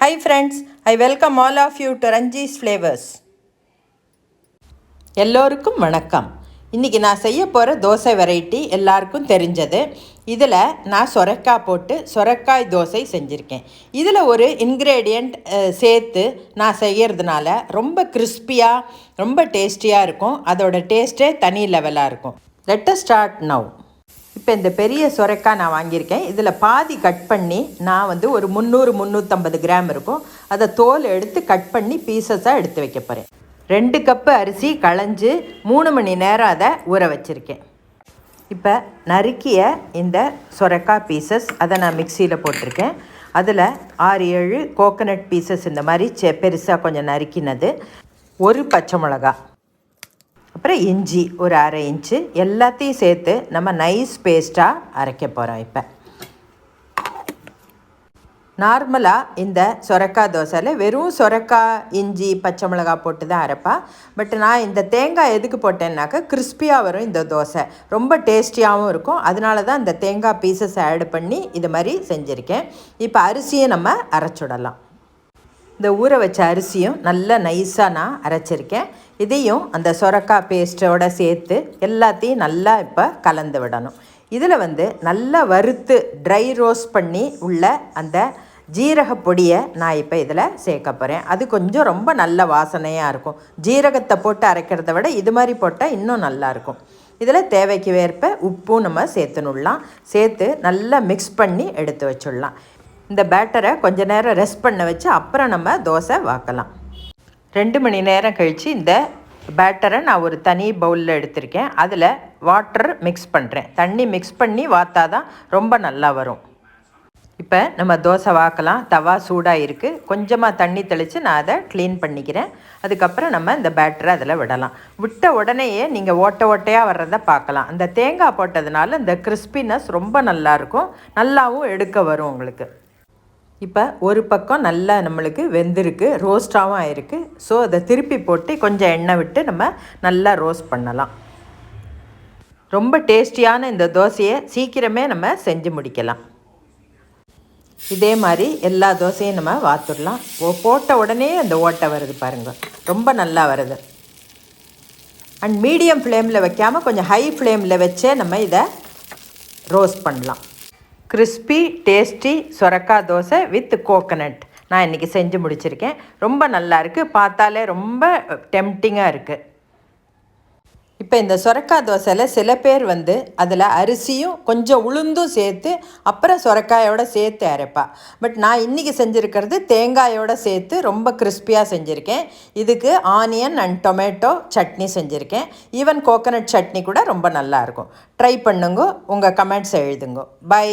Hi friends, I welcome all of you to Ranji's Flavors. எல்லோருக்கும் வணக்கம். இன்றைக்கி நான் செய்ய போகிற தோசை வெரைட்டி எல்லாருக்கும் தெரிஞ்சது. இதில் நான் சொரக்காய் போட்டு சொரக்காய் தோசை செஞ்சுருக்கேன். இதில் ஒரு இன்க்ரீடியண்ட் சேர்த்து நான் செய்கிறதுனால ரொம்ப கிறிஸ்பியாக ரொம்ப டேஸ்டியாக இருக்கும். அதோட டேஸ்ட்டே தனி லெவலாக இருக்கும். Let us start now. இப்போ இந்த பெரிய சொரக்காய் நான் வாங்கியிருக்கேன். இதில் பாதி கட் பண்ணி நான் ஒரு 300-350 கிராம் இருக்கும். அதை தோல் எடுத்து கட் பண்ணி பீசஸாக எடுத்து வைக்க போகிறேன். 2 கப்பு அரிசி களைஞ்சி 3 மணி நேரம் அதை ஊற வச்சுருக்கேன். இப்போ நறுக்கிய இந்த சொரக்காய் பீசஸ் அதை நான் மிக்சியில் போட்டிருக்கேன். அதில் 6-7 கோகனட் பீசஸ் இந்த மாதிரி பெருசாக கொஞ்சம் நறுக்கினது, ஒரு பச்சை மிளகா, அப்புறம் இஞ்சி ஒரு 1/2 இன்ச்சு எல்லாத்தையும் சேர்த்து நம்ம நைஸ் பேஸ்ட்டாக அரைக்க போகிறோம். இப்போ நார்மலாக இந்த சொரக்காய் தோசையில் வெறும் சொரக்காய் இஞ்சி பச்சை மிளகா போட்டு தான் அரைப்பா. பட் நான் இந்த தேங்காய் எதுக்கு போட்டேன்னாக்கா கிறிஸ்பியாக வரும் இந்த தோசை, ரொம்ப டேஸ்டியாகவும் இருக்கும். அதனால தான் இந்த தேங்காய் பீசஸ் ஆட் பண்ணி இது மாதிரி செஞ்சுருக்கேன். இப்போ அரிசியை நம்ம அரைச்சுடலாம். இந்த ஊற வச்ச அரிசியும் நல்லா நைஸாக நான் அரைச்சிருக்கேன். இதையும் அந்த சொரக்காய் பேஸ்ட்டோடு சேர்த்து எல்லாத்தையும் நல்லா இப்போ கலந்து விடணும். இதில் நல்லா வறுத்து ட்ரை ரோஸ்ட் பண்ணி உள்ள அந்த ஜீரக பொடியை நான் இப்போ இதில் சேர்க்க போகிறேன். அது கொஞ்சம் ரொம்ப நல்ல வாசனையாக இருக்கும். ஜீரகத்தை போட்டு அரைக்கிறத விட இது மாதிரி போட்டால் இன்னும் நல்லாயிருக்கும். இதில் தேவைக்கு ஏற்ப உப்பும் நம்ம சேர்த்துனுடலாம். சேர்த்து நல்லா மிக்ஸ் பண்ணி எடுத்து வச்சுடலாம். இந்த பேட்டரை கொஞ்ச நேரம் ரெஸ்ட் பண்ண வச்சு அப்புறம் நம்ம தோசை வாக்கலாம். 2 மணி நேரம் கழித்து இந்த பேட்டரை நான் ஒரு தனி பவுலில் எடுத்திருக்கேன். அதில் வாட்டர் மிக்ஸ் பண்ணுறேன். தண்ணி மிக்ஸ் பண்ணி வாத்தா தான் ரொம்ப நல்லா வரும். இப்போ நம்ம தோசை வாக்கலாம். தவா சூடாக இருக்குது. கொஞ்சமாக தண்ணி தெளித்து நான் அதை க்ளீன் பண்ணிக்கிறேன். அதுக்கப்புறம் நம்ம இந்த பேட்டரை அதில் விடலாம். விட்ட உடனேயே நீங்கள் ஓட்டையாக வர்றதை பார்க்கலாம். அந்த தேங்காய் போட்டதுனால இந்த கிறிஸ்பினஸ் ரொம்ப நல்லாயிருக்கும், நல்லாவும் எடுக்க வரும் உங்களுக்கு. இப்போ ஒரு பக்கம் நல்லா நம்மளுக்கு வெந்திருக்கு, ரோஸ்டாகவும் ஆயிருக்கு. ஸோ அதை திருப்பி போட்டு கொஞ்சம் எண்ணெய் விட்டு நம்ம நல்லா ரோஸ்ட் பண்ணலாம். ரொம்ப டேஸ்டியான இந்த தோசையை சீக்கிரமே நம்ம செஞ்சு முடிக்கலாம். இதே மாதிரி எல்லா தோசையும் நம்ம வாத்துடலாம். போட்ட உடனே அந்த ஓட்டை வருது பாருங்கள், ரொம்ப நல்லா வருது. அண்ட் மீடியம் ஃப்ளேமில் வைக்காமல் கொஞ்சம் ஹை ஃப்ளேமில் வச்சே நம்ம இதை ரோஸ்ட் பண்ணலாம். கிறிஸ்பி டேஸ்டி சொரக்காய் தோசை வித் கோகனட் நான் இன்றைக்கி செஞ்சு முடிச்சிருக்கேன். ரொம்ப நல்லா இருக்குது, பார்த்தாலே ரொம்ப டெம்டிங்காக இருக்குது. இப்போ இந்த சொரக்காய் தோசையில் சில பேர் அதில் அரிசியும் கொஞ்சம் உளுந்தும் சேர்த்து அப்புறம் சொரக்காயோடு சேர்த்து அரைப்பா. பட் நான் இன்றைக்கி செஞ்சுருக்கிறது தேங்காயோடு சேர்த்து ரொம்ப கிறிஸ்பியாக செஞ்சுருக்கேன். இதுக்கு ஆனியன் அண்ட் டொமேட்டோ சட்னி செஞ்சுருக்கேன். ஈவன் கோகனட் சட்னி கூட ரொம்ப நல்லாயிருக்கும். ட்ரை பண்ணுங்க, உங்கள் கமெண்ட்ஸ் எழுதுங்க. பை.